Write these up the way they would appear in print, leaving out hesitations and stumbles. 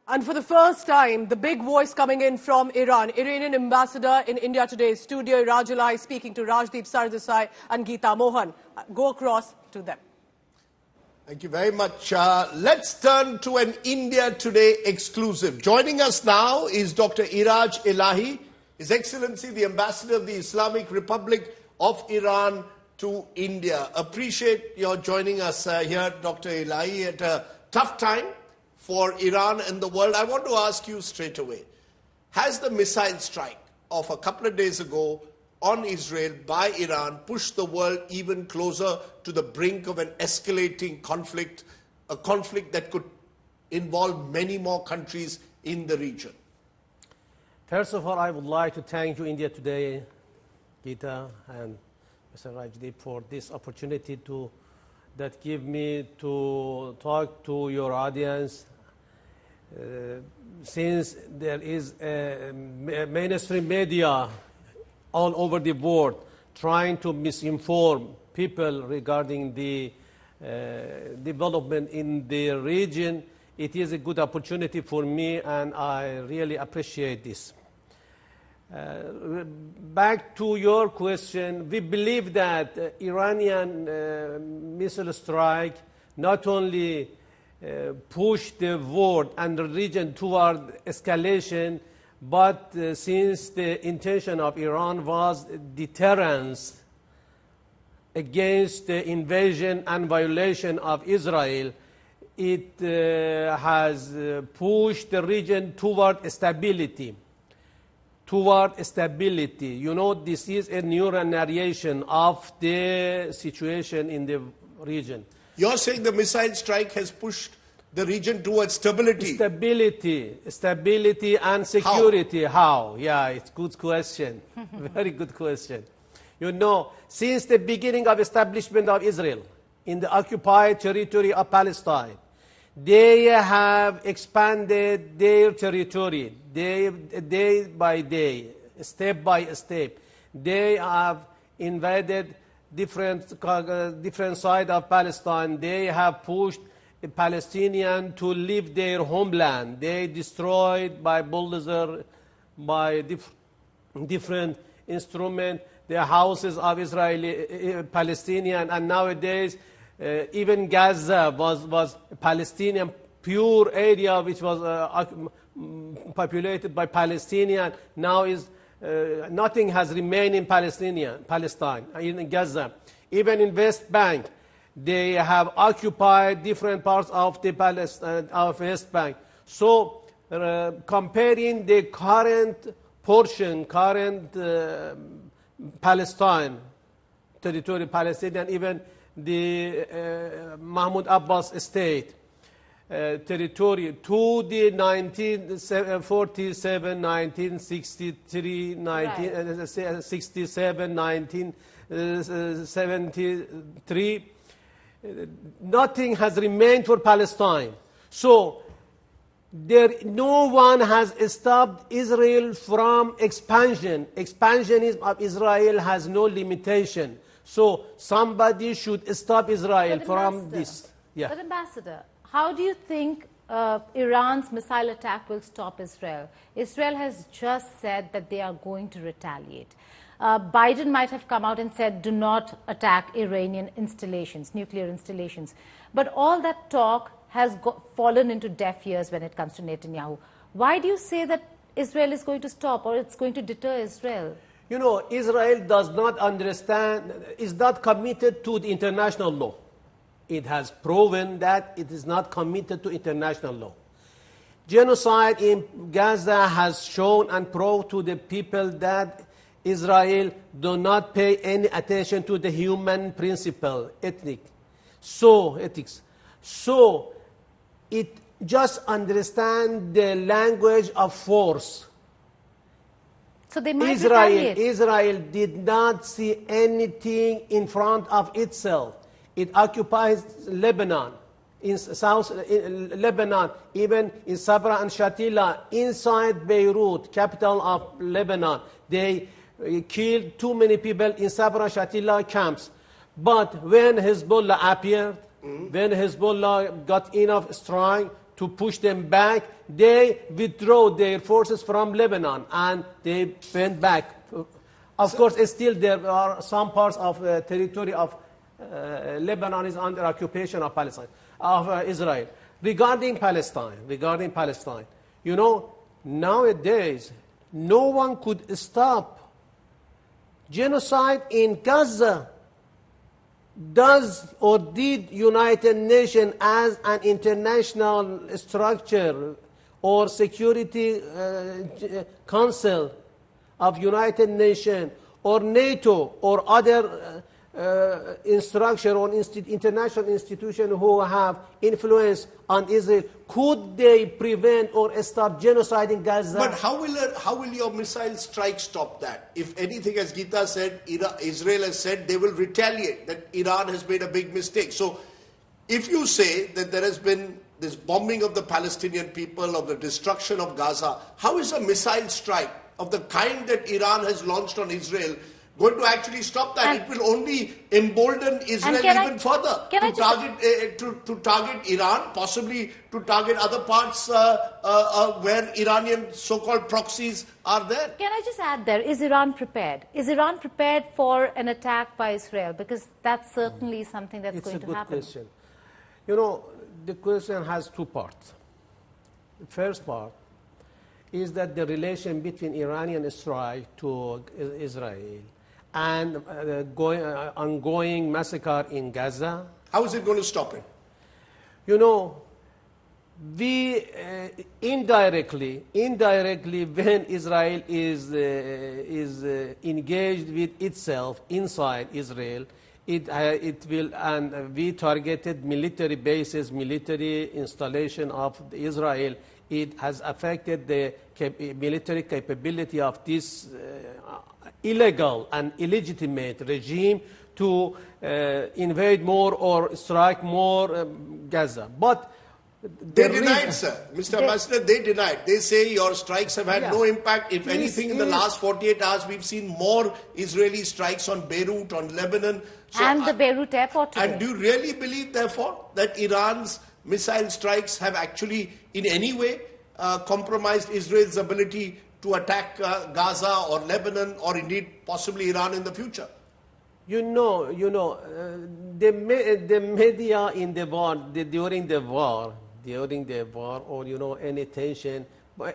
And for the first time, the big voice coming in from Iran, Iranian Ambassador in India today, Studio Iraj Elahi, speaking to Rajdeep Sardesai and Geeta Mohan. Go across to them. Thank you very much. Let's turn to an India Today exclusive. Joining us now is Dr. Iraj Elahi, His Excellency, the Ambassador of the Islamic Republic of Iran to India. Appreciate your joining us here, Dr. Elahi, at a tough time for Iran and the world. I want to ask you straight away, has the missile strike of a couple of days ago on Israel by Iran pushed the world even closer to the brink of an escalating conflict, a conflict that could involve many more countries in the region? First of all, I would like to thank you, India Today, Geeta and Mr. Rajdeep, for this opportunity that give me to talk to your audience. Since there is a mainstream media all over the world trying to misinform people regarding the development in the region, it is a good opportunity for me, and I really appreciate this. Back to your question, we believe that Iranian missile strike not only pushed the world and the region toward escalation, but since the intention of Iran was deterrence against the invasion and violation of Israel, it has pushed the region toward stability. You know, this is a new narration of the situation in the region. You're saying the missile strike has pushed the region towards stability? Stability and security. How? Yeah, it's a good question. Very good question. You know, since the beginning of establishment of Israel in the occupied territory of Palestine, they have expanded their territory day by day, step by step. They have invaded different side of Palestine. They have pushed Palestinians to leave their homeland. They destroyed by bulldozer, by different instruments, the houses of Israeli Palestinian, and nowadays even Gaza was a Palestinian pure area which was populated by Palestinian. Now is nothing has remained in Palestine, in Gaza. Even in West Bank, they have occupied different parts of the West Bank. So comparing the current Palestine territory, Palestinian, even the Mahmoud Abbas state territory to the 1947, 1963, 1967, 1973, nothing has remained for Palestine. So no one has stopped Israel from expansion. Expansionism of Israel has no limitation. So somebody should stop Israel from this. Yeah. But Ambassador, how do you think Iran's missile attack will stop Israel? Israel has just said that they are going to retaliate. Biden might have come out and said, do not attack Iranian installations, nuclear installations. But all that talk has fallen into deaf ears when it comes to Netanyahu. Why do you say that Israel is going to stop, or it's going to deter Israel? You know, Israel does not understand, is not committed to the international law. It has proven that it is not committed to international law. Genocide in Gaza has shown and proved to the people that Israel do not pay any attention to the human principle, ethics. So it just understands the language of force. So they might retaliate. Israel did not see anything in front of itself. It occupies Lebanon, in South Lebanon, even in Sabra and Shatila, inside Beirut, capital of Lebanon. They killed too many people in Sabra and Shatila camps. But when Hezbollah appeared, when Hezbollah got enough strength to push them back, they withdrew their forces from Lebanon and they went back. Of course, still there are some parts of territory of Lebanon is under occupation of Palestine, of Israel. Regarding Palestine, you know, nowadays, no one could stop genocide in Gaza. Does or did United Nations as an international structure or Security Council of United Nations or NATO or other structure or international institution who have influence on Israel, could they prevent or stop genocide in Gaza? But how will your missile strike stop that? If anything, as Geeta said, Israel has said they will retaliate, that Iran has made a big mistake. So if you say that there has been this bombing of the Palestinian people, of the destruction of Gaza, how is a missile strike of the kind that Iran has launched on Israel going to actually stop that? And it will only embolden Israel even further to target Iran, possibly to target other parts where Iranian so-called proxies are there. Can I just add there, is Iran prepared? Is Iran prepared for an attack by Israel? Because that's certainly something that's going to happen. It's a good question. You know, the question has two parts. The first part is that the relation between Iranian strike to Israel and ongoing massacre in Gaza. How is it going to stop it? You know, we indirectly, when Israel is engaged with itself inside Israel, it will, and we targeted military bases, military installation of Israel. It has affected the military capability of this illegal and illegitimate regime to invade more or strike more Gaza. But they denied, sir. Mr. Ambassador, they denied. They say your strikes have had no impact. If anything, in the last 48 hours, we've seen more Israeli strikes on Beirut, on Lebanon. So and the Beirut airport today. And do you really believe, therefore, that Iran's missile strikes have actually in any way compromised Israel's ability to attack Gaza or Lebanon or indeed possibly Iran in the future? You know, the media in the war, during the war, or any tension,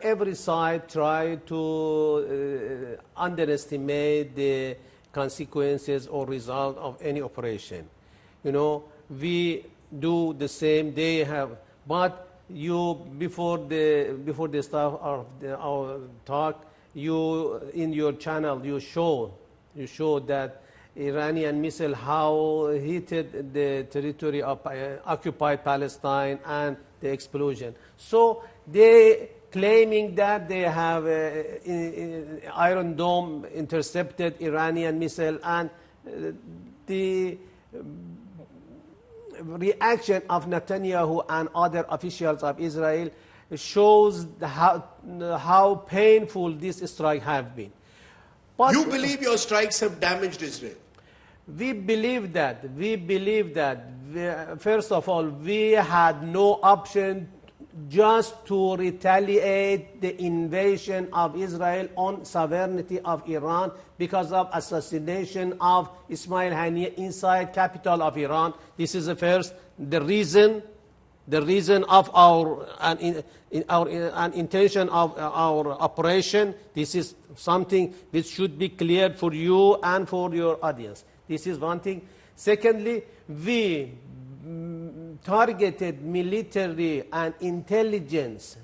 every side tried to underestimate the consequences or result of any operation. We do the same. They have, but before the start of our talk, in your channel you show that Iranian missile how hit the territory of occupied Palestine and the explosion. So they claiming that they have Iron Dome intercepted Iranian missile, and the reaction of Netanyahu and other officials of Israel shows how painful this strike have been. But you believe your strikes have damaged Israel? We believe that. First of all, we had no option just to retaliate the invasion of Israel on sovereignty of Iran because of assassination of Ismail Haniyeh inside capital of Iran. This is the reason of our intention of our operation. This is something which should be clear for you and for your audience. This is one thing. Secondly, we targeted military and intelligence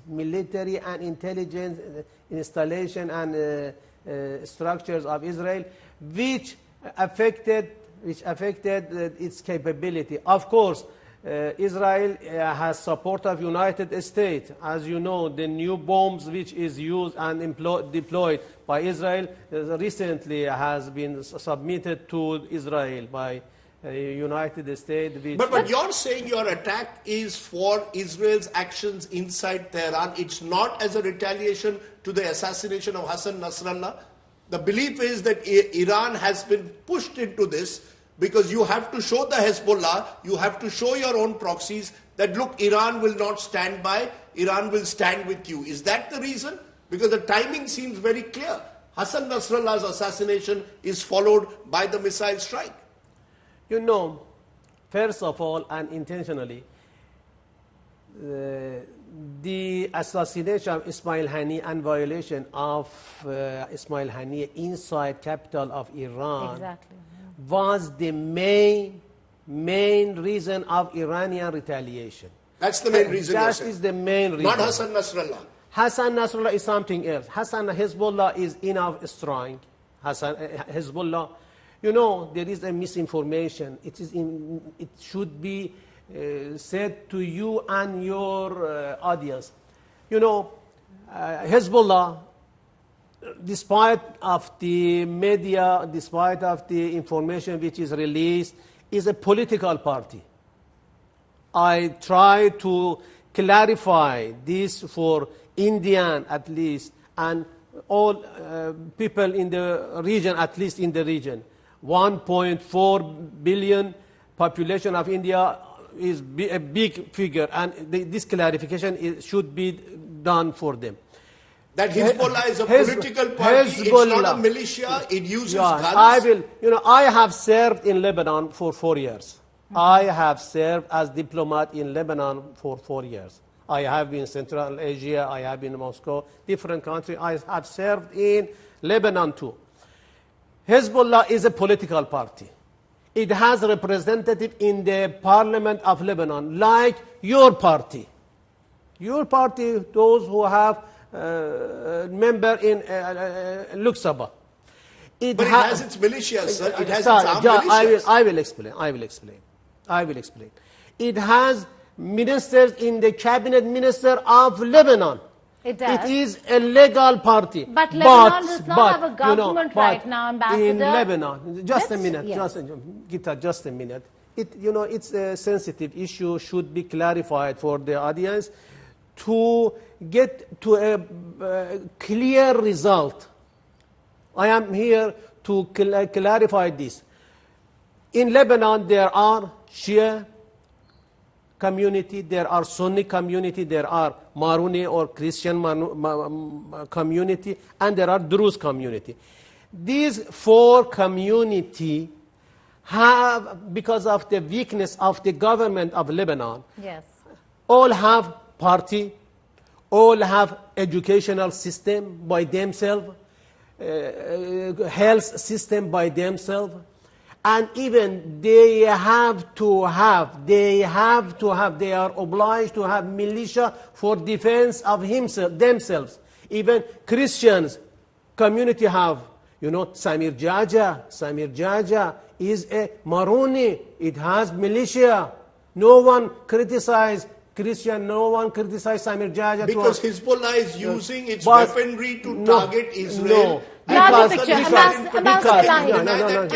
installation and structures of Israel, which affected its capability. Of course, Israel has support of United States. As you know, the new bombs which is used and deployed by Israel recently has been submitted to Israel by United States. But you're saying your attack is for Israel's actions inside Tehran. It's not as a retaliation to the assassination of Hassan Nasrallah. The belief is that Iran has been pushed into this Because you have to show the Hezbollah, you have to show your own proxies that, look, Iran will not stand by, Iran will stand with you. Is that the reason? Because the timing seems very clear. Hassan Nasrallah's assassination is followed by the missile strike. You know, first of all, and intentionally, the assassination of Ismail Haniyeh and violation of Ismail Haniyeh inside capital of Iran was the main reason of Iranian retaliation. That's the main reason. That is the main reason. Not Hassan Nasrallah. Hassan Nasrallah is something else. Hezbollah is enough strong. Hezbollah, you know, there is a misinformation. It should be said to you and your audience. You know, Hezbollah, despite of the media, despite of the information which is released, is a political party. I try to clarify this for Indian at least, and all people in the region, at least in the region. 1.4 billion population of India is a big figure, and this clarification should be done for them. That Hezbollah is a political party, it's not a militia, it uses guns. I have served in Lebanon for 4 years. I have served as diplomat in Lebanon for 4 years. I have been in Central Asia, I have been in Moscow, different countries. I have served in Lebanon too. Hezbollah is a political party. It has a representative in the parliament of Lebanon, like your party. Your party, those who have member in Luxembourg. But it has its militias, sir. It has its armed militias. I will explain. It has ministers in the cabinet minister of Lebanon. It does. It is a legal party. But Lebanon does not have a government right now, Ambassador. In Lebanon, just a minute. It's a sensitive issue, should be clarified for the audience to get to a clear result. I am here to clarify this. In Lebanon, there are Shia community, there are Sunni community, there are Maruni or Christian community, and there are Druze community. These four community have, because of the weakness of the government of Lebanon, all have party, all have educational system by themselves, health system by themselves, and even they are obliged to have militia for defense of themselves. Even Christians community have, Samir Jaja is a Maruni, it has militia. No one criticizes Christian, no one criticizes Samir Jaja. Because Hezbollah is using its weaponry to target Israel. Can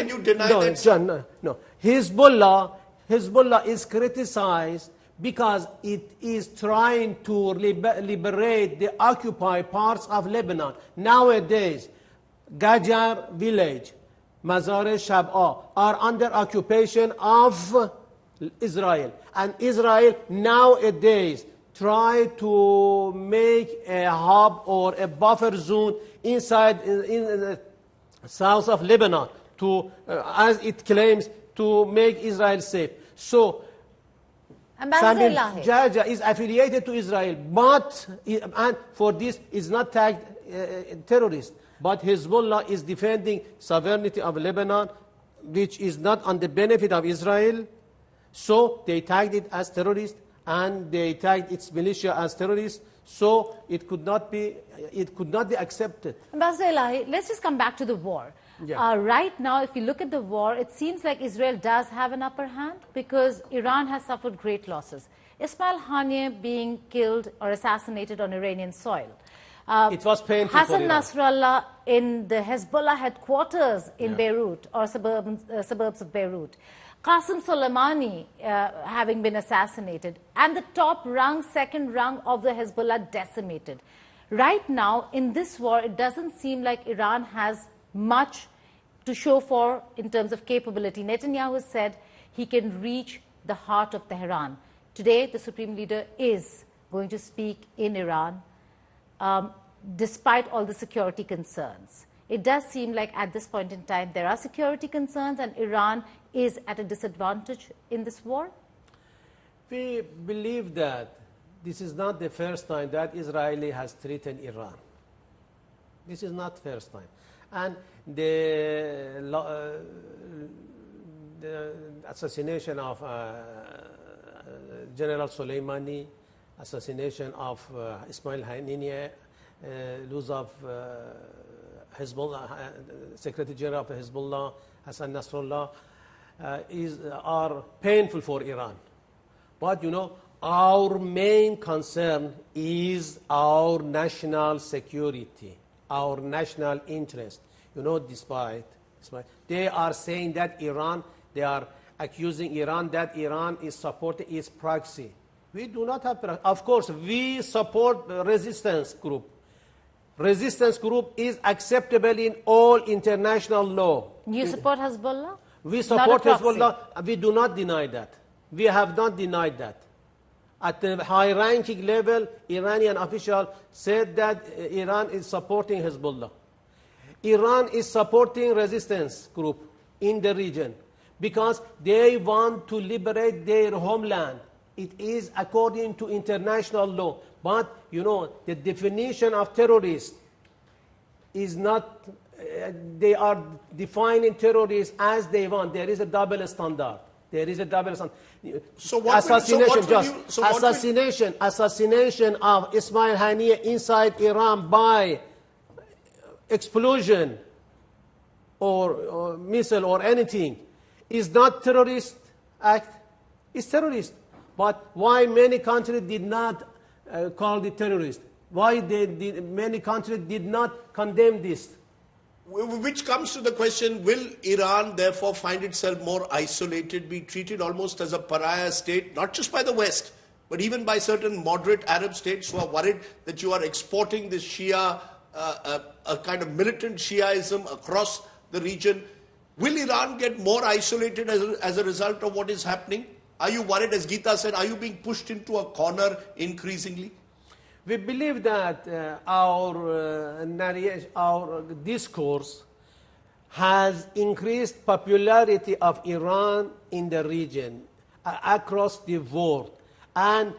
you deny that? No. Hezbollah is criticized because it is trying to liberate the occupied parts of Lebanon. Nowadays, Gajar village, Mazar Shab'a are under occupation of Israel. And Israel nowadays try to make a hub or a buffer zone inside in the south of Lebanon to, as it claims, to make Israel safe. So, Ambassador Elahi. Jaja is affiliated to Israel, but and for this is not tagged terrorist. But Hezbollah is defending sovereignty of Lebanon, which is not on the benefit of Israel. So they tagged it as terrorist, and they tagged its militia as terrorist. So it could not be accepted. Ambassador Elahi, let's just come back to the war. Right now, if you look at the war, it seems like Israel does have an upper hand because Iran has suffered great losses. Ismail Haniyeh being killed or assassinated on Iranian soil. It was painful Hassan for Iran. Nasrallah in the Hezbollah headquarters in Beirut or suburbs of Beirut. Qasem Soleimani having been assassinated, and the top rung, second rung of the Hezbollah decimated. Right now, in this war, it doesn't seem like Iran has much to show for in terms of capability. Netanyahu has said he can reach the heart of Tehran. Today, the Supreme Leader is going to speak in Iran, despite all the security concerns. It does seem like at this point in time there are security concerns and Iran is at a disadvantage in this war? We believe that this is not the first time that Israel has threatened Iran. This is not the first time. And the assassination of General Soleimani, assassination of Ismail Haniyeh, loss of Hezbollah, Secretary General of Hezbollah, Hassan Nasrallah, are painful for Iran. But you know, our main concern is our national security, our national interest. You know, despite they are saying that Iran, they are accusing Iran that Iran is supporting its proxy. We do not have proxy. Of course, we support the resistance group. Resistance group is acceptable in all international law. You support Hezbollah? We support Hezbollah. We do not deny that. We have not denied that. At the high-ranking level, Iranian official said that Iran is supporting Hezbollah. Iran is supporting resistance group in the region because they want to liberate their homeland. It is according to international law. But, you know, the definition of terrorist is not, they are defining terrorists as they want. There is a double standard. There is a double standard. Assassination of Ismail Haniyeh inside Iran by explosion or missile or anything is not terrorist act. It's terrorist. But why many countries did not call it terrorist? Why many countries did not condemn this? Which comes to the question, will Iran therefore find itself more isolated, be treated almost as a pariah state, not just by the West, but even by certain moderate Arab states who are worried that you are exporting this Shia, a kind of militant Shiaism across the region? Will Iran get more isolated as a result of what is happening? Are you worried, as Geeta said, are you being pushed into a corner increasingly? We believe that our discourse has increased popularity of Iran in the region, across the world. And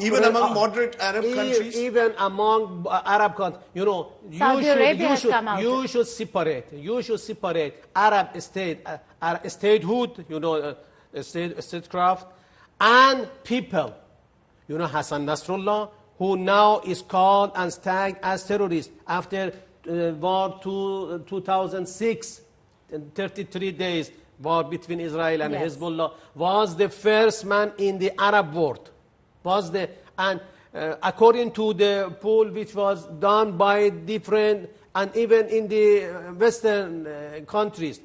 even among moderate Arab countries? Even among Arab countries. You know, you should separate Arab state, statehood, you know, statecraft, and people. You know, Hassan Nasrallah, who now is called and tagged as terrorist after war 2006, 33 days war between Israel and Hezbollah, was the first man in the Arab world. According to the poll which was done by different, and even in the Western countries,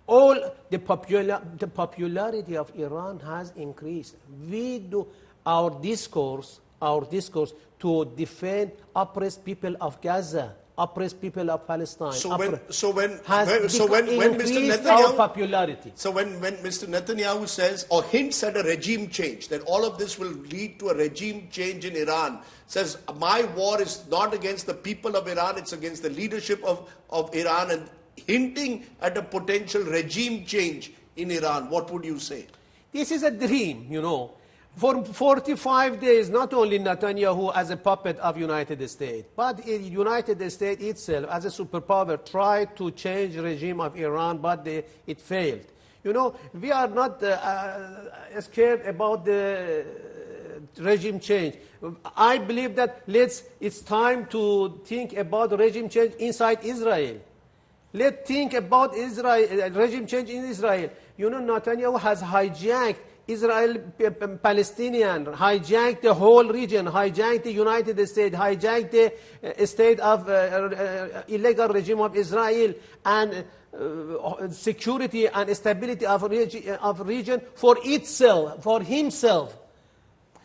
all the popularity of Iran has increased. We do our discourse to defend oppressed people of Gaza, oppressed people of Palestine. So when Mr. Netanyahu, popularity. So when Mr. Netanyahu says or hints at a regime change, that all of this will lead to a regime change in Iran, says my war is not against the people of Iran, it's against the leadership of Iran, and hinting at a potential regime change in Iran, what would you say? This is a dream, you know. For 45 days, not only Netanyahu as a puppet of United States, but the United States itself as a superpower tried to change the regime of Iran, but it failed. You know, we are not scared about the regime change. I believe that it's time to think about regime change inside Israel. Let's think about regime change in Israel. You know, Netanyahu has hijacked Israel, Palestinian, hijacked the whole region, hijacked the United States, hijacked the state of illegal regime of Israel, and security and stability of region for itself, for himself.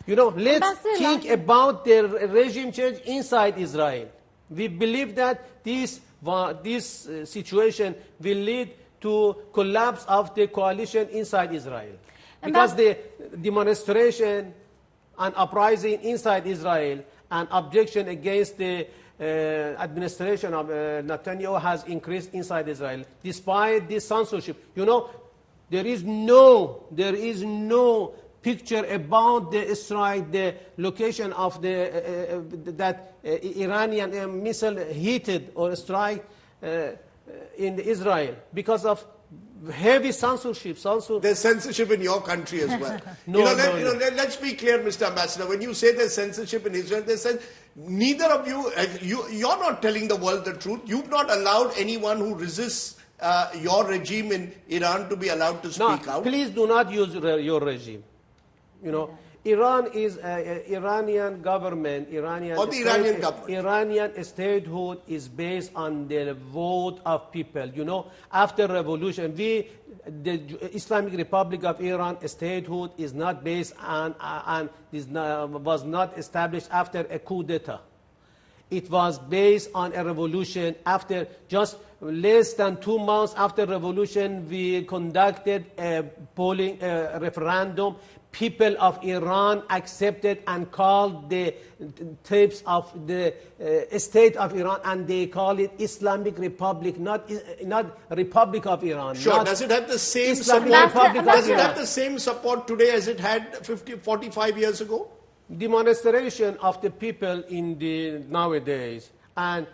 You know, let's think about the regime change inside Israel. We believe that this this situation will lead to collapse of the coalition inside Israel. Because the demonstration and uprising inside Israel and objection against the administration of Netanyahu has increased inside Israel, despite this censorship. You know, there is no picture about the strike, the location of that Iranian missile hit or strike in Israel because of heavy censorship. There's censorship in your country as well. Let's be clear, Mr. Ambassador. When you say there's censorship in Israel, neither of you, you're not telling the world the truth. You've not allowed anyone who resists your regime in Iran to be allowed to speak out. Please do not use your regime. You know, Iran is Iranian government. Iranian statehood is based on the vote of people. You know, after revolution, the Islamic Republic of Iran statehood is not based on was not established after a coup d'etat. It was based on a revolution. After just less than 2 months after revolution, we conducted a referendum. People of Iran accepted and called the tapes of the state of Iran, and they call it Islamic Republic, not Republic of Iran. Sure. Does it have the same support? Does it have the same support today as it had 45 years ago? Demonstration of the people in the nowadays and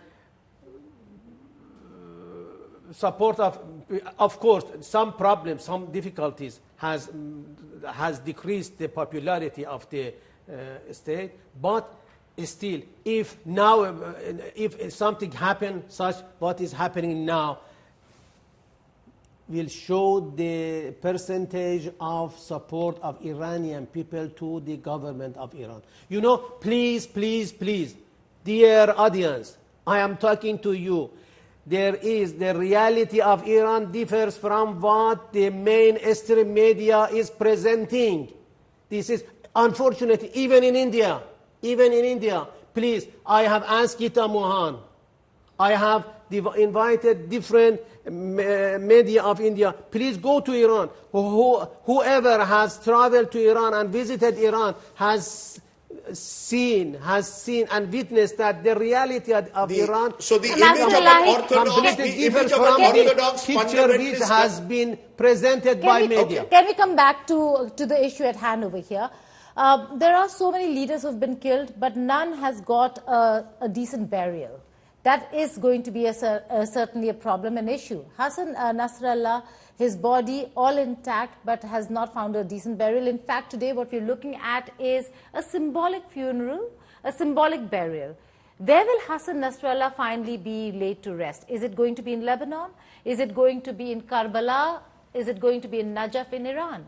support of course, some problems, some difficulties has decreased the popularity of the state, but still, if something happens, such what is happening now, will show the percentage of support of Iranian people to the government of Iran. You know, please, dear audience, I am talking to you. The reality of Iran differs from what the mainstream media is presenting. This is unfortunate, even in India. Please, I have asked Gita Mohan. I have invited different media of India. Please go to Iran. Whoever has traveled to Iran and visited Iran has seen and witnessed that the reality of Iran. So the image of an orthodox picture which has been presented by media. Can we come back to the issue at hand over here? There are so many leaders who have been killed, but none has got a decent burial. That is going to be certainly a problem, an issue. Hassan Nasrallah, his body all intact, but has not found a decent burial. In fact, today what we're looking at is a symbolic funeral, a symbolic burial. Where will Hassan Nasrallah finally be laid to rest? Is it going to be in Lebanon? Is it going to be in Karbala? Is it going to be in Najaf in Iran?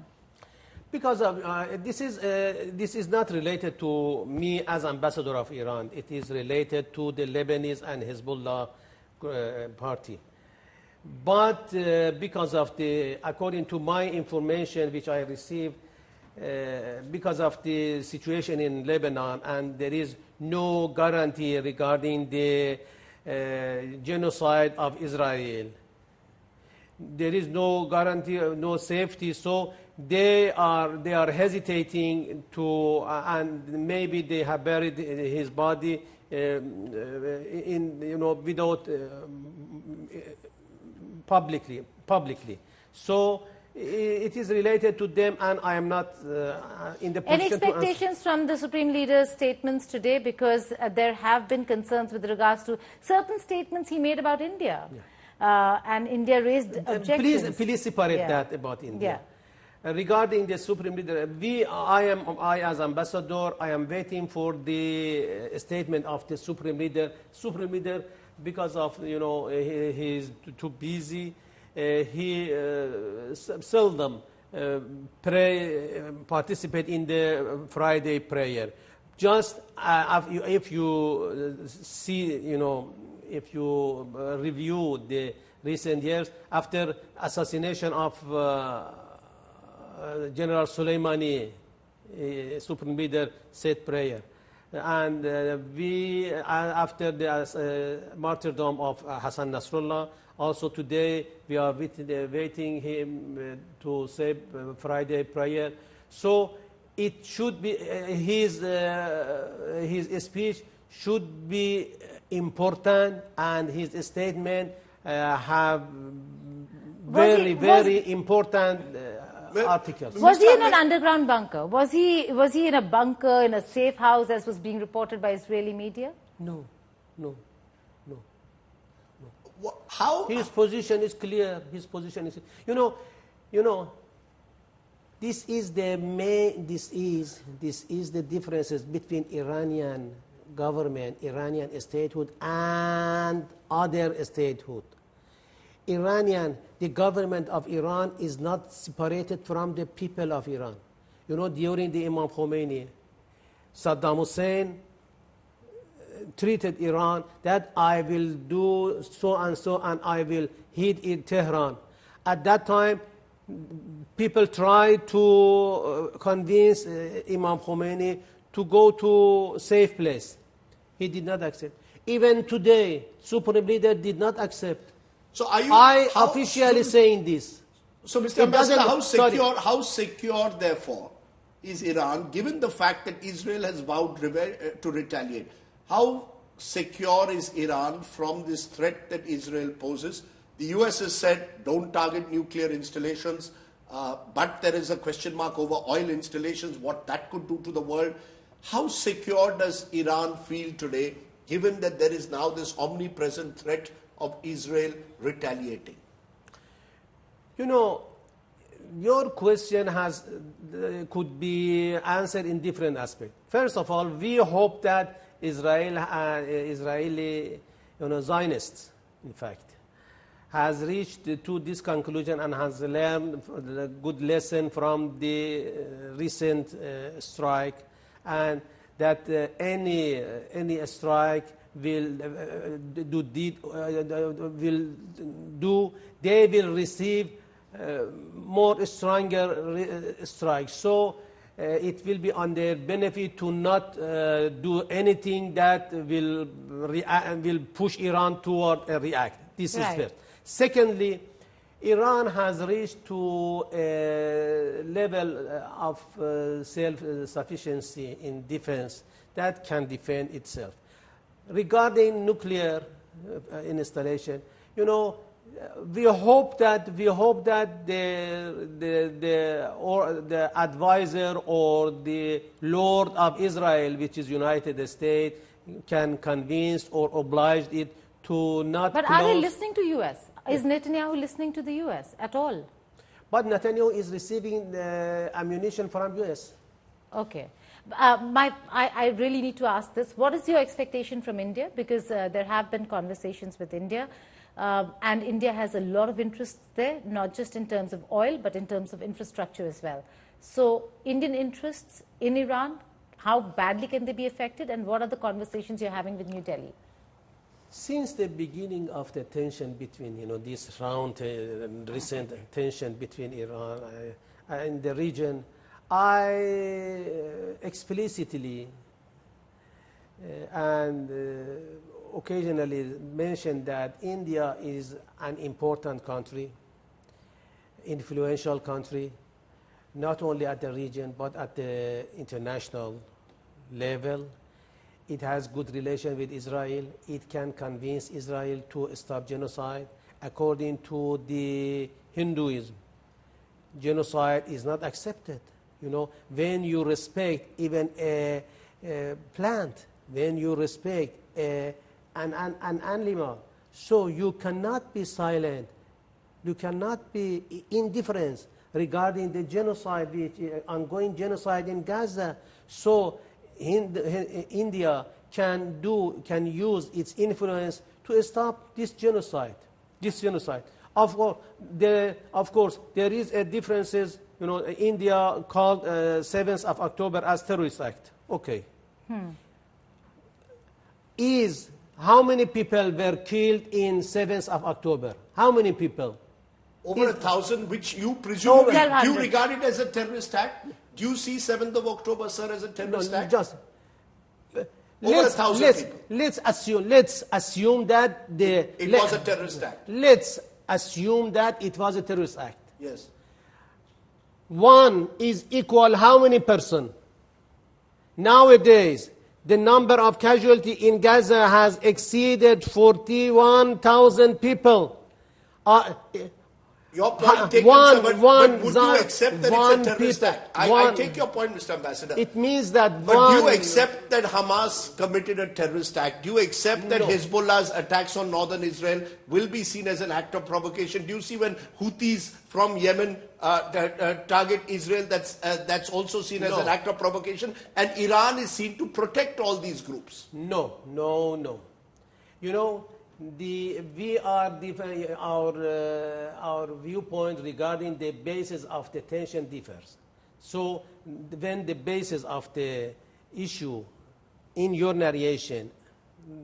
Because this is not related to me as ambassador of Iran. It is related to the Lebanese and Hezbollah party. But because of according to my information which I received, because of the situation in Lebanon, and there is no guarantee regarding the genocide of Israel. There is no guarantee, no safety, so they are hesitating to, and maybe they have buried his body without publicly. So it is related to them, and I am not in the position to answer. Any expectations from the Supreme Leader's statements today? Because there have been concerns with regards to certain statements he made about India. Yeah. And India raised objections. Please separate that about India. Yeah. Regarding the Supreme Leader, I as ambassador, I am waiting for the statement of the Supreme Leader. Supreme Leader, because of he is too busy, he seldom participate in the Friday prayer. Just if you see, if you review the recent years, after assassination of General Soleimani, Supreme Leader said prayer. And we, after the martyrdom of Hassan Nasrallah, also today we are waiting him to say Friday prayer. So it should be, his speech should be important, and his statement have very important articles. Was he in an underground bunker? Was he in a bunker, in a safe house, as was being reported by Israeli media? No. How? His position is clear. His position is, you know, this is the main, this is the differences between Iranian government, Iranian statehood, and other statehood. The government of Iran is not separated from the people of Iran. You know, during the Imam Khomeini, Saddam Hussein treated Iran that I will do so and so, and I will hit in Tehran. At that time, people tried to convince Imam Khomeini to go to safe place. He did not accept. Even today, Supreme Leader did not accept. So are you? Officially saying this. So, Mr. Ambassador, how secure, therefore, is Iran, given the fact that Israel has vowed to retaliate? How secure is Iran from this threat that Israel poses? The US has said, don't target nuclear installations, but there is a question mark over oil installations, what that could do to the world. How secure does Iran feel today, given that there is now this omnipresent threat of Israel retaliating? You know, your question could be answered in different aspects. First of all, we hope that Israeli Zionists, in fact, has reached to this conclusion and has learned a good lesson from the recent strike, and that any strike they will receive more stronger strikes. So it will be on their benefit to not do anything that will push Iran toward a react. This is first. Secondly, Iran has reached to a level of self-sufficiency in defense that can defend itself. Regarding nuclear installation, you know, we hope that the advisor or the Lord of Israel, which is United States, can convince or oblige it to not. But are they listening to U.S.? Is Netanyahu listening to the U.S. at all? But Netanyahu is receiving ammunition from U.S. Okay. I really need to ask this. What is your expectation from India? Because there have been conversations with India, and India has a lot of interests there, not just in terms of oil, but in terms of infrastructure as well. So Indian interests in Iran, how badly can they be affected, and what are the conversations you're having with New Delhi? Since the beginning of the tension between, this recent tension between Iran and the region, I explicitly and occasionally mentioned that India is an important country, influential country, not only at the region but at the international level. It has good relations with Israel. It can convince Israel to stop genocide. According to the Hinduism, genocide is not accepted. When you respect even a plant, when you respect an animal, so you cannot be silent. You cannot be indifferent regarding the genocide, ongoing genocide in Gaza. So India can use its influence to stop this genocide. Of course, there is a differences. India called 7th of October as terrorist act. Okay. How many people were killed in 7th of October? How many people? Over 1,000, which you presumably, do you regard it as a terrorist act? Do you see 7th of October, sir, as a terrorist act? Over 1,000 people. Let's assume that It was a terrorist act. Let's assume that it was a terrorist act. Yes. One is equal how many person? Nowadays, the number of casualties in Gaza has exceeded 41,000 people. Your point taken, one- sir, but one- would you accept that one it's a terrorist people- act? I one- take your point, Mr. Ambassador. It means that But one... do you accept that Hamas committed a terrorist act? Do you accept that No. Hezbollah's attacks on northern Israel will be seen as an act of provocation? Do you see when Houthis from Yemen target Israel, that's also seen as No. an act of provocation? And Iran is seen to protect all these groups. No. You know, our viewpoint regarding the basis of the tension differs. So when the basis of the issue in your narration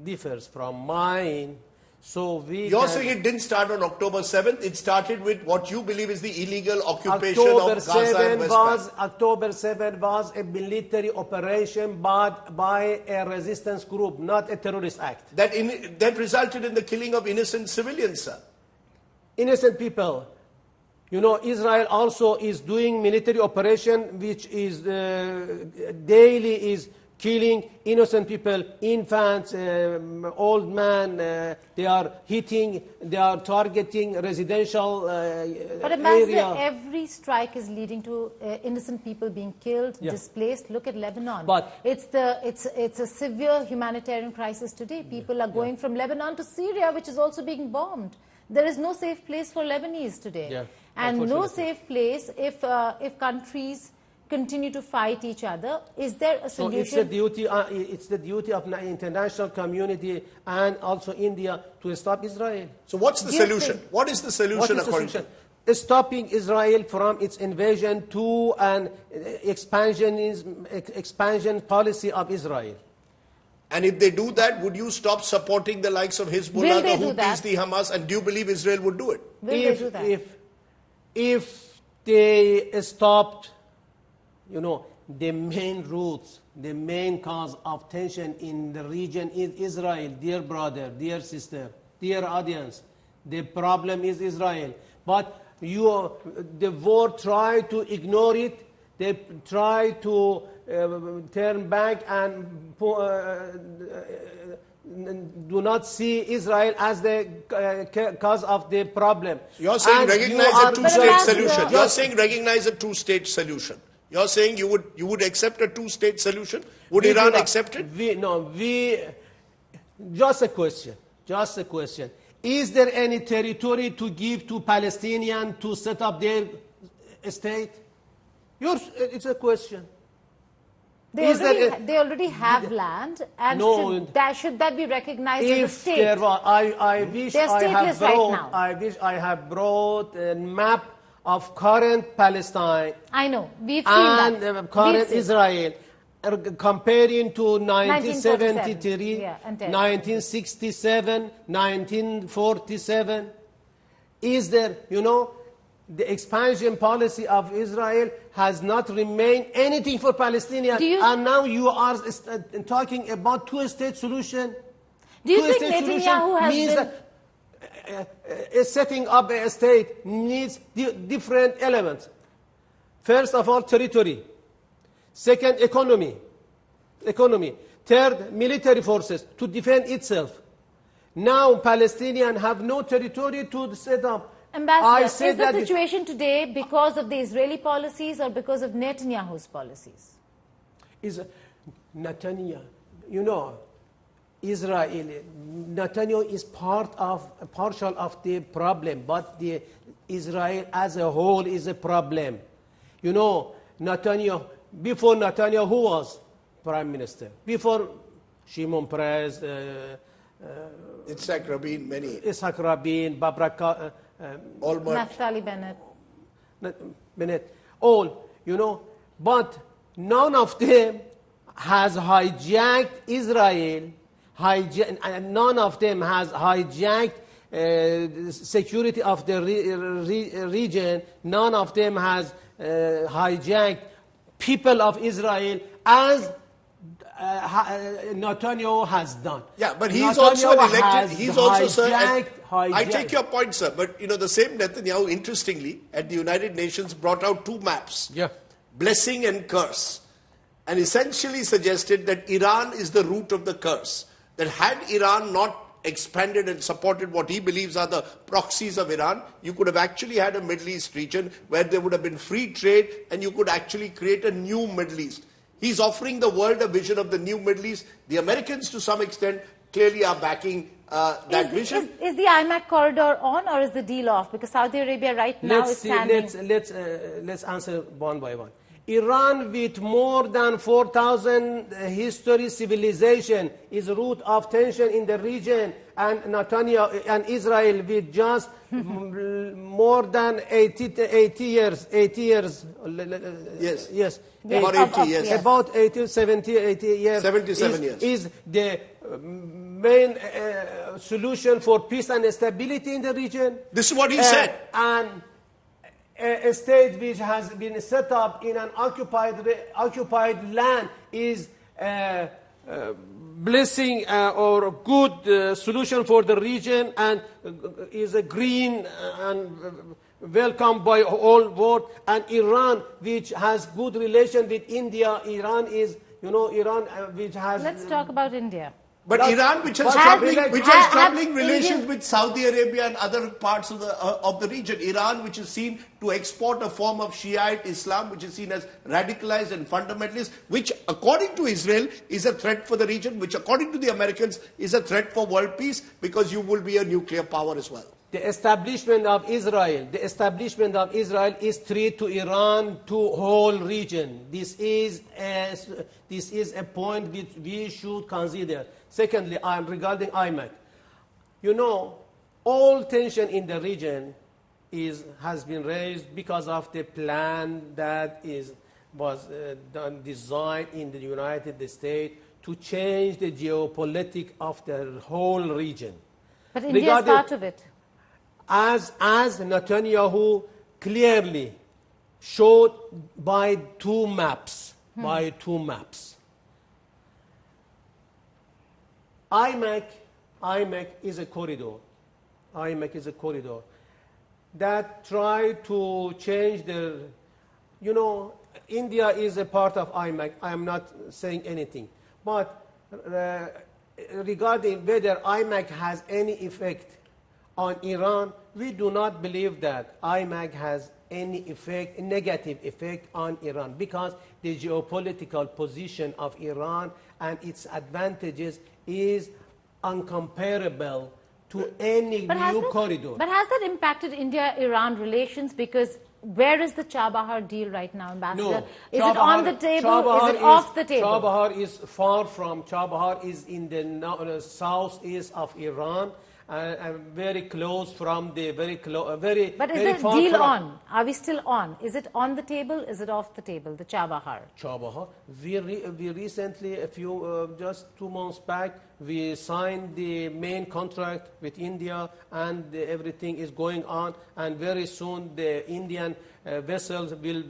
differs from mine, so You're saying it didn't start on October 7th. It started with what you believe is the illegal occupation of Gaza and West Bank. October 7 was a military operation by a resistance group, not a terrorist act. That resulted in the killing of innocent civilians, sir. Innocent people. You know, Israel also is doing military operation which is daily is killing innocent people, infants, old men. They are hitting, they are targeting residential But Ambassador, area. every strike is leading to innocent people being killed, Yeah. displaced. Look at Lebanon. But- it's a severe humanitarian crisis today. People are going from Lebanon to Syria, which is also being bombed. There is no safe place for Lebanese today. Yeah, and no unfortunately. safe place if countries continue to fight each other. Is there a So solution? it's the duty of the international community and also India to stop Israel. So what's the Do you solution? think- What is the solution What is the according solution? to Stopping Israel from its invasion to an expansion policy of Israel. And if they do that, would you stop supporting the likes of Will Hezbollah, they the do that? Houthis, the Hamas? And do you believe Israel would do it? Will they do that? If they stopped, you know, the main roots, the main cause of tension in the region is Israel, dear brother, dear sister, dear audience. The problem is Israel. But the world try to ignore it. They try to turn back and do not see Israel as the cause of the problem. You're saying And recognize you a are- two-state Ambassador- solution. You're saying recognize a two-state solution. You're saying you would accept a two-state solution? Would We do Iran not- accept it? Just a question. Is there any territory to give to Palestinians to set up their state? It's a question. Is there They already have land, and No. should that be recognized as a If state? there was, I wish They're I have stateless right brought, now. I wish I have brought a map of current Palestine I know. We've seen and that. current We've seen. Israel, comparing to 1947, 1973, yeah, and 10. 1967, 1947. Is there, you know, the expansion policy of Israel has not remained anything for Palestinians. Do you- And now you are talking about two-state solution. Do you think Two-state solution Netanyahu has means been... that setting up a state needs different elements. First of all, territory. Second, economy. Third, military forces to defend itself. Now, Palestinians have no territory to set up. Ambassador, is the situation today because of the Israeli policies or because of Netanyahu's policies? Is Netanyahu, you know, Netanyahu is partial of the problem, but the Israel as a whole is a problem. You know, before Netanyahu, who was prime minister? Before Shimon Peres, Yitzhak Rabin, many. Ishaq Rabin, Olmert. Naftali Bennett, all, you know, but none of them has hijacked Israel, and none of them has hijacked security of the region. None of them has hijacked people of Israel as Netanyahu has done. Yeah, but he's Netanyahu also an elected. has He's also, sir. I hijacked. take your point, sir. But the same Netanyahu, interestingly, at the United Nations, brought out two maps: blessing and curse, and essentially suggested that Iran is the root of the curse. That had Iran not expanded and supported what he believes are the proxies of Iran, you could have actually had a Middle East region where there would have been free trade, and you could actually create a new Middle East. He's offering the world a vision of the new Middle East. The Americans, to some extent, clearly are backing that vision. Is the IMAC corridor on, or is the deal off? Because Saudi Arabia right now is standing... Let's answer one by one. Iran, with more than 4,000 history, civilization, is root of tension in the region, and Netanyahu and Israel with just more than 80 years. Yes. About 80 years. About 70, 80 years. 77 years. Is the main solution for peace and stability in the region. This is what he said. And a state which has been set up in an occupied land is blessing or a good solution for the region, and is a green and welcomed by all world. And Iran, which has good relation with India, Iran is, Iran which has... Let's talk about India. But Iran, which has troubling relations with Saudi Arabia and other parts of the region. Iran, which is seen to export a form of Shiite Islam, which is seen as radicalized and fundamentalist, which according to Israel is a threat for the region, which according to the Americans is a threat for world peace, because you will be a nuclear power as well. The establishment of Israel is threat to Iran, to whole region. This is a point which we should consider. Secondly, regarding IMAC, all tension in the region has been raised because of the plan that was designed in the United States to change the geopolitics of the whole region. But India is part of it. As Netanyahu clearly showed by two maps, IMAC is a corridor. IMAC is a corridor that try to change the, India is a part of IMAC. I am not saying anything. But regarding whether IMAC has any effect on Iran, we do not believe that IMAC has any negative effect on Iran, because the geopolitical position of Iran and its advantages is uncomparable to any new corridor. But has that impacted India-Iran relations? Because where is the Chabahar deal right now, Ambassador? No, is it on the table? Is it off the table? Chabahar is far from. Chabahar is in the southeast of Iran. Very close from the But is the deal on? Are we still on? Is it on the table? Is it off the table? The Chabahar. We recently, just 2 months back, we signed the main contract with India, and everything is going on. And very soon the Indian vessels will,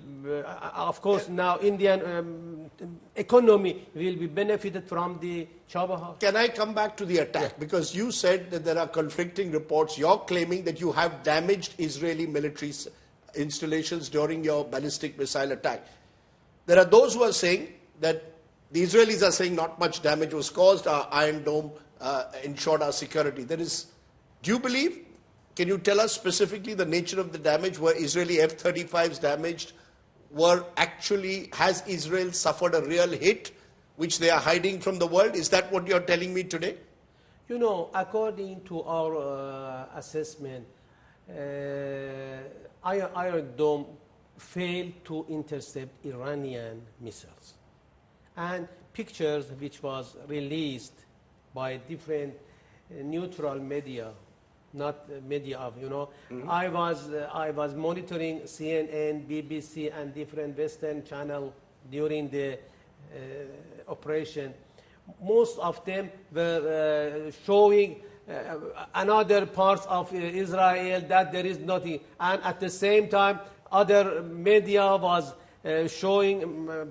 of course, now Indian economy will be benefited from the Chabahar. Can I come back to the attack? Because you said that there are conflicting reports. You're claiming that you have damaged Israeli military installations during your ballistic missile attack. There are those who are saying that the Israelis are saying not much damage was caused. Our Iron Dome ensured our security. Do you believe? Can you tell us specifically the nature of the damage? Were Israeli F-35s damaged? Has Israel suffered a real hit, which they are hiding from the world? Is that what you're telling me today? According to our assessment, Iron Dome failed to intercept Iranian missiles. And pictures which was released by different neutral media, not media of, I was monitoring CNN, BBC, and different Western channel during the operation. Most of them were showing another parts of Israel that there is nothing, and at the same time, other media was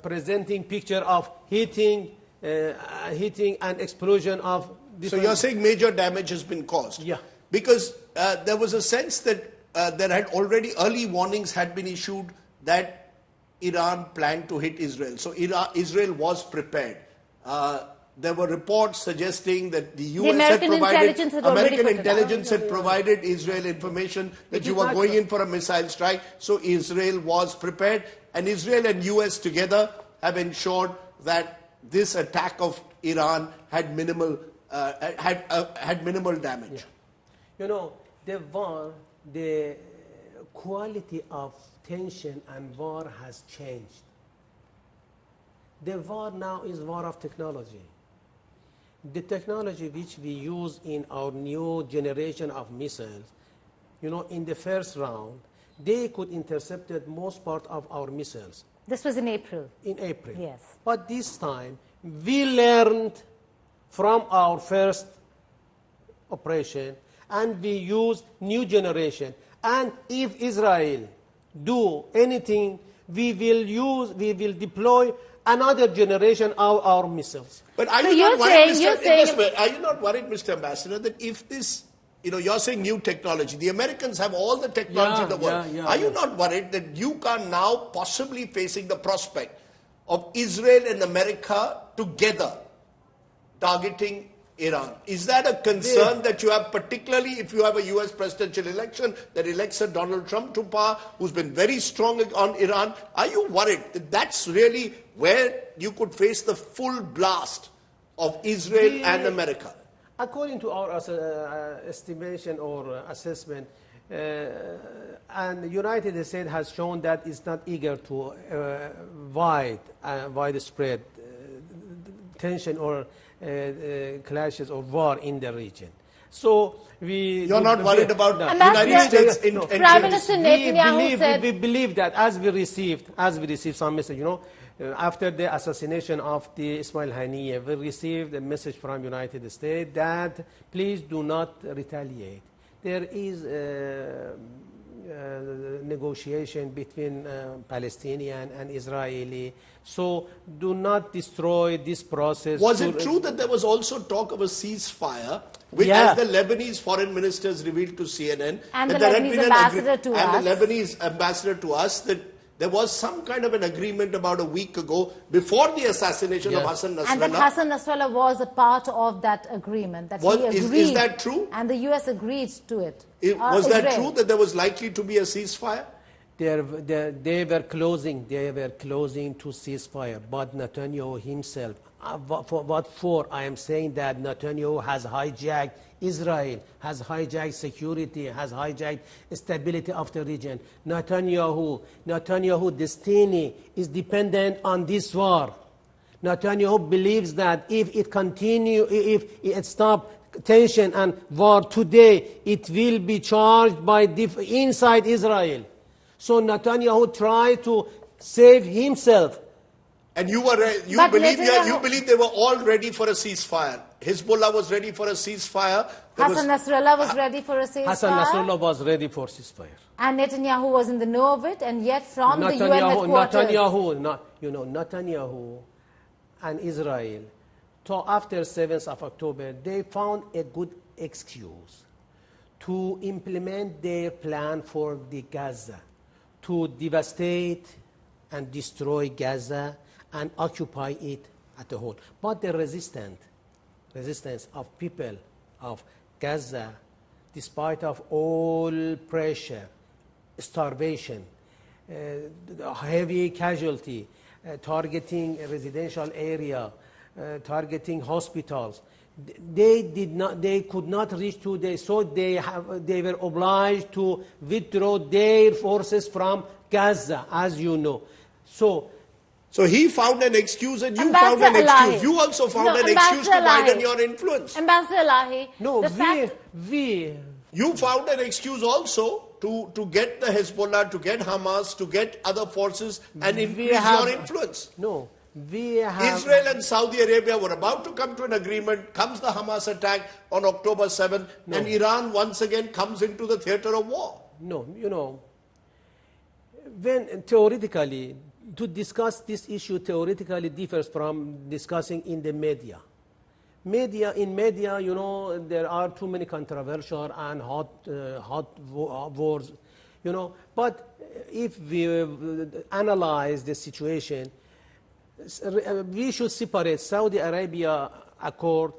presenting picture of hitting hitting an explosion of So different... you're saying major damage has been caused? Yeah. Because there was a sense that there had already early warnings had been issued that Iran planned to hit Israel. So Israel was prepared. There were reports suggesting that the US American intelligence had already American put it out. intelligence had provided Israel information that you were going in for a missile strike. So Israel was prepared, and Israel and US together have ensured that this attack of Iran had minimal damage. You know, the quality of tension and war has changed. The war now is war of technology. The technology which we use in our new generation of missiles, you know, in the first round, they could intercept most part of our missiles. This was in April. In April. Yes. But this time, we learned from our first operation, and we used new generation. And if Israel do anything, we will deploy another generation of our missiles. But are So you you're not worried, saying- are you not worried, Mr. Ambassador, that if this, you know, you're saying new technology, the Americans have all the technology in the world. Are you not worried that you are now possibly facing the prospect of Israel and America together targeting Iran? Is that a concern that you have, particularly if you have a US presidential election that elects a Donald Trump to power, who's been very strong on Iran? Are you worried that that's really where you could face the full blast of Israel and America? According to our estimation or assessment, and the United States has shown that it's not eager to widespread tension or clashes or war in the region. So You're not worried about the Ambassador, United States No. Prime Minister Netanyahu said... We believe that as we received some message, you know, after the assassination of the Ismail Haniyeh, we received a message from United States that please do not retaliate. There is negotiation between Palestinian and Israeli, so do not destroy this process. Was it true that there was also talk of a ceasefire, which, Yeah. as the Lebanese foreign ministers revealed to CNN, And that the there had Lebanese been an ambassador to and us. the Lebanese ambassador to us, that there was some kind of an agreement about a week ago before the assassination of Yeah. Hassan Nasrallah? And that Hassan Nasrallah was a part of that agreement. That Was- he is agreed. that true? And the US agreed to it. Was that Israel. true, that there was likely to be a ceasefire? They were closing to ceasefire, but Netanyahu himself, what for? I am saying that Netanyahu has hijacked Israel, has hijacked security, has hijacked stability of the region. Netanyahu's destiny is dependent on this war. Netanyahu believes that if it stop tension and war today, it will be charged by inside Israel. So Netanyahu tried to save himself. And you But believe Netanyahu- they were all ready for a ceasefire. Hezbollah was ready for a ceasefire. Hassan Nasrallah was ready for a ceasefire. Hassan Nasrallah was ready for ceasefire. And Netanyahu was in the know of it, and yet from the UN headquarters... Netanyahu and Israel, after 7th of October, they found a good excuse to implement their plan for the Gaza, to devastate and destroy Gaza and occupy it at a whole. But the resistance of people of Gaza, despite of all pressure, starvation, heavy casualty, targeting a residential area, targeting hospitals, they could not reach to the, so they were obliged to withdraw their forces from Gaza, as you know. So he found an excuse and you Ambassador found an excuse. Elahi. You also found No, an excuse to Ambassador widen Elahi. your influence. Ambassador Elahi, No, the fact... You found an excuse also to get the Hezbollah, to get Hamas, to get other forces and increase your influence. No, we have... Israel and Saudi Arabia were about to come to an agreement. Comes the Hamas attack on October 7th, and Iran once again comes into the theater of war. No, you know, when theoretically to discuss this issue theoretically differs from discussing in the media. In media, you know, there are too many controversial and hot wars, you know. But if we analyze the situation, we should separate Saudi Arabia accord,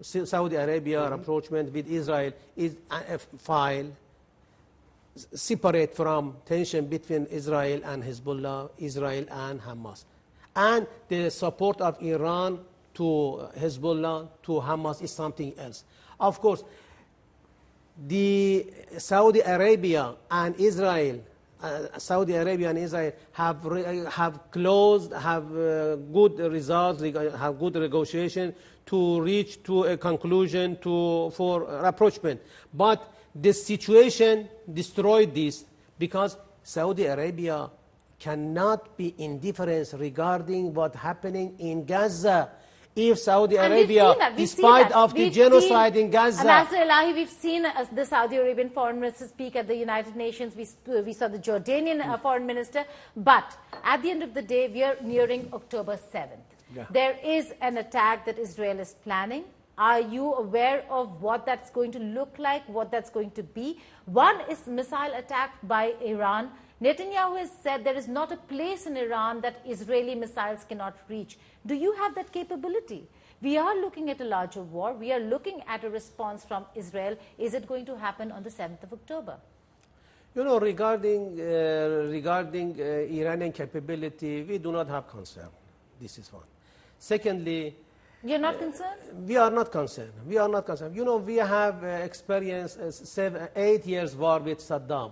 Saudi Arabia rapprochement with Israel is a file separate from tension between Israel and Hezbollah, Israel and Hamas. And the support of Iran to Hezbollah, to Hamas is something else. Of course, the Saudi Arabia and Israel have closed, have good results, have good negotiation to reach to a conclusion for rapprochement. But the situation destroyed this because Saudi Arabia cannot be indifferent regarding what's happening in Gaza. If Saudi Arabia, despite of the genocide in Gaza... Ambassador Elahi, we've seen the Saudi Arabian foreign minister speak at the United Nations. We saw the Jordanian foreign minister. But at the end of the day, we are nearing October 7th. Yeah. There is an attack that Israel is planning. Are you aware of what that's going to look like, what that's going to be? One is missile attack by Iran. Netanyahu has said there is not a place in Iran that Israeli missiles cannot reach. Do you have that capability? We are looking at a larger war. We are looking at a response from Israel. Is it going to happen on the 7th of October? You know, regarding Iranian capability, we do not have concern. This is one. Secondly, you're not concerned? We are not concerned. We are not concerned. You know, we have experienced 8 years war with Saddam,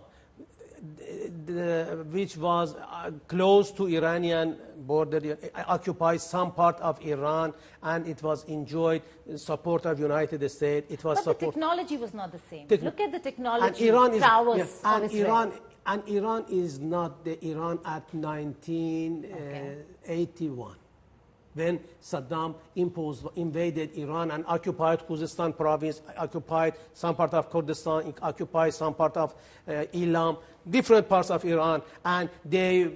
which was close to Iranian border, occupied some part of Iran, and it was enjoyed support of United States. It was but the technology was not the same. Look at the technology prowess of Israel. And Iran is not the Iran at 1981. When Saddam invaded Iran and occupied Khuzestan province, occupied some part of Kurdistan, occupied some part of Elam, different parts of Iran, and they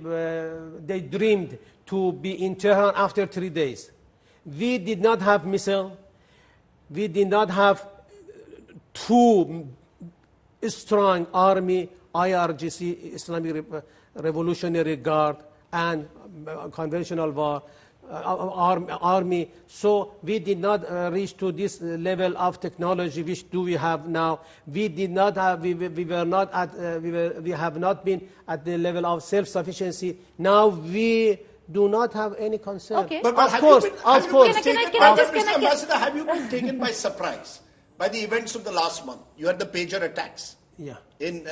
dreamed to be in Tehran after 3 days. We did not have missile. We did not have too strong army, IRGC, Islamic Revolutionary Guard, and conventional war. Army, so we did not reach to this level of technology which do we have now. We did not have, we were not at, we have not been at the level of self-sufficiency. Now we do not have any concern. Okay. But of course. Mr. Ambassador, have you been taken by surprise by the events of the last month? You had the pager attacks in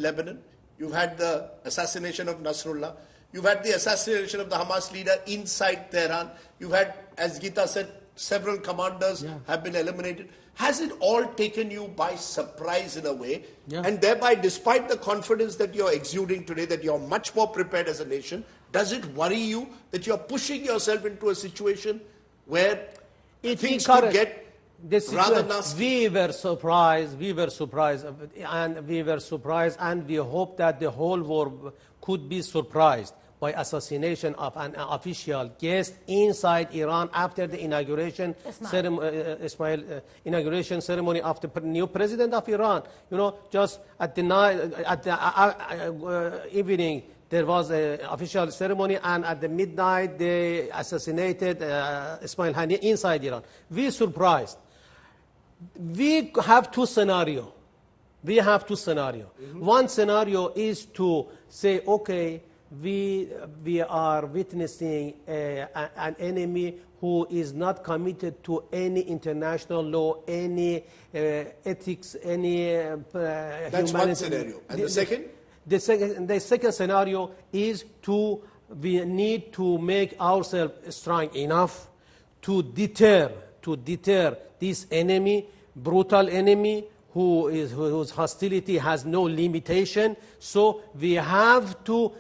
Lebanon. You've had the assassination of Nasrallah. You've had the assassination of the Hamas leader inside Tehran. You've had, as Geeta said, several commanders have been eliminated. Has it all taken you by surprise in a way? And thereby, despite the confidence that you're exuding today, that you're much more prepared as a nation, does it worry you that you're pushing yourself into a situation where things could get rather nasty? We were surprised, and we hope that the whole world could be surprised by assassination of an official guest inside Iran after the inauguration ceremony of the new president of Iran. You know, just at the night, at the evening, there was an official ceremony, and at the midnight they assassinated Ismail Haniyeh inside Iran. We surprised. We have two scenarios. One scenario is to say, okay, we are witnessing an enemy who is not committed to any international law, any ethics, any That's one scenario. And the second? The second scenario is we need to make ourselves strong enough to deter this enemy, brutal enemy, whose hostility has no limitation. So we have to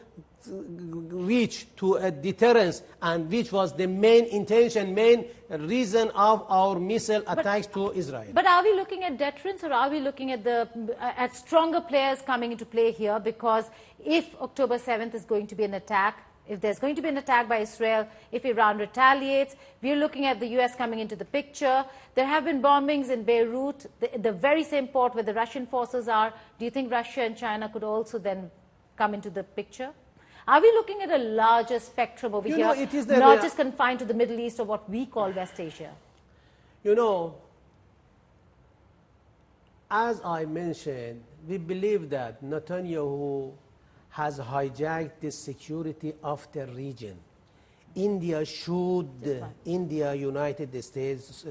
reach to a deterrence, and which was the main intention, main reason of our missile attacks to Israel. But are we looking at deterrence, or are we looking at stronger players coming into play here? Because if October 7th is going to be an attack, if there's going to be an attack by Israel, if Iran retaliates, we're looking at the US coming into the picture. There have been bombings in Beirut, the very same port where the Russian forces are. Do you think Russia and China could also then come into the picture? Are we looking at a larger spectrum over here, it is not just confined to the Middle East or what we call West Asia? You know, as I mentioned, we believe that Netanyahu has hijacked the security of the region. India should, India, United States,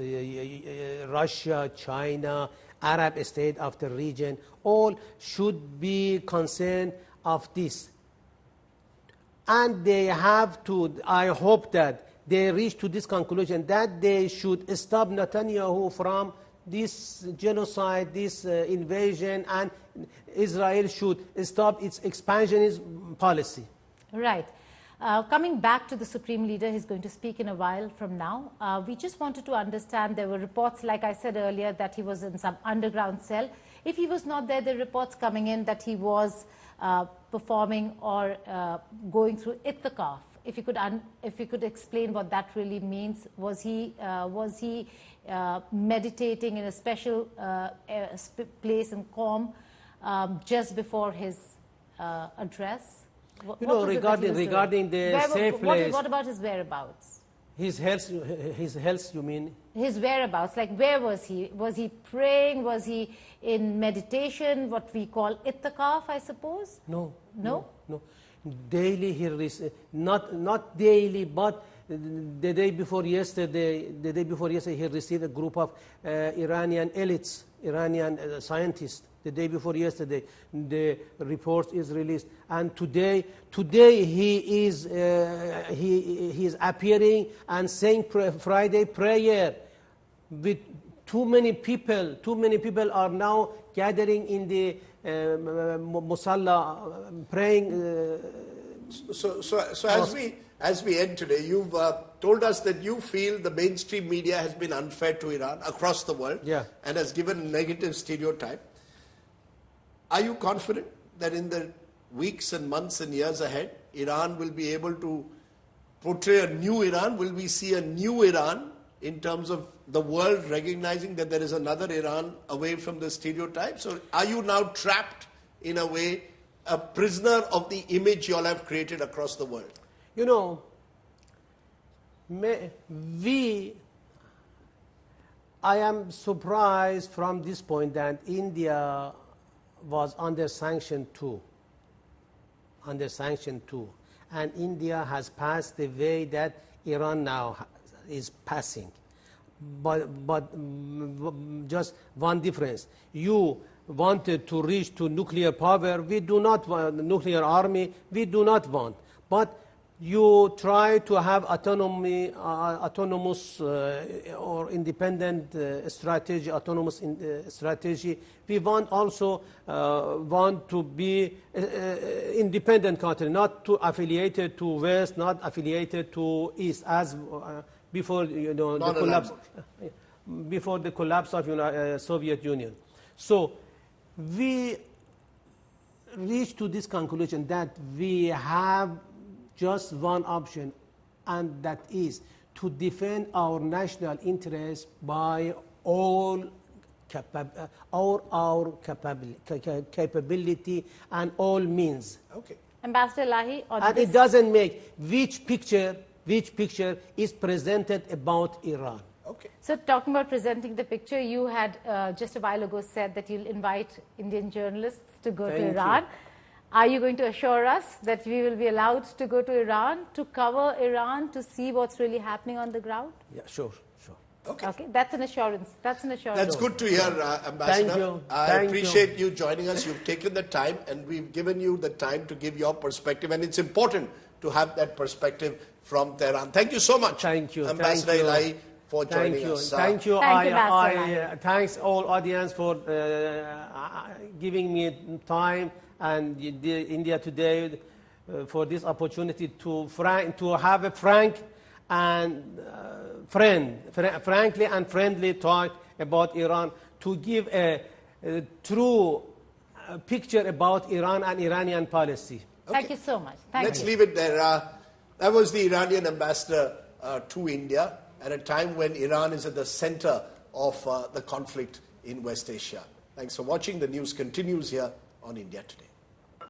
Russia, China, Arab state of the region, all should be concerned of this. And they have to, I hope that they reach to this conclusion that they should stop Netanyahu from this genocide, this invasion, and Israel should stop its expansionist policy. Right. Coming back to the Supreme Leader, he's going to speak in a while from now. We just wanted to understand, there were reports, like I said earlier, that he was in some underground cell. If he was not there, there are reports coming in that he was performing or going through itikaf. If you could explain what that really means. Was he meditating in a special place in Qom just before his address? You know, regarding the safe place. What about his whereabouts? His health, you mean? His whereabouts, like where was he? Was he praying? Was he in meditation, what we call itikaf, I suppose? No. No? No. Daily he not daily, but the day before yesterday, he received a group of Iranian elites, Iranian scientists. The day before yesterday, the report is released, and today he is appearing and saying Friday prayer with too many people. Too many people are now gathering in the Musalla praying. So as we end today, you've told us that you feel the mainstream media has been unfair to Iran across the world, and has given a negative stereotype. Are you confident that in the weeks and months and years ahead, Iran will be able to portray a new Iran? Will we see a new Iran in terms of the world recognizing that there is another Iran away from the stereotypes? Or are you now trapped, in a way, a prisoner of the image you all have created across the world? You know, I am surprised from this point that India was under sanction too. And India has passed the way that Iran now is passing. But just one difference. You wanted to reach to nuclear power. We do not want nuclear army. We do not want. But you try to have autonomous or independent strategy, autonomous strategy. We want also want to be independent country, not too affiliated to West, not affiliated to East, as before before the collapse of Soviet Union. So we reached to this conclusion that we have just one option, and that is to defend our national interests by all our capability and all means. Okay. Ambassador Elahi, and it doesn't make which picture is presented about Iran. Okay. So talking about presenting the picture, you had just a while ago said that you'll invite Indian journalists to go to Iran. Are you going to assure us that we will be allowed to go to Iran, to cover Iran, to see what's really happening on the ground? Yeah, sure. Okay, that's an assurance. That's good to hear, Ambassador. Thank you. I appreciate you joining us. You've taken the time, and we've given you the time to give your perspective, and it's important to have that perspective from Tehran. Thank you so much, Ambassador Elahi, for joining us. Thank you. I thanks all audience for giving me time, and India Today for this opportunity to have a frank and frankly and friendly talk about Iran, to give a true picture about Iran and Iranian policy. Thank you so much. Let's leave it there. That was the Iranian ambassador to India at a time when Iran is at the center of the conflict in West Asia. Thanks for watching. The news continues here on India Today.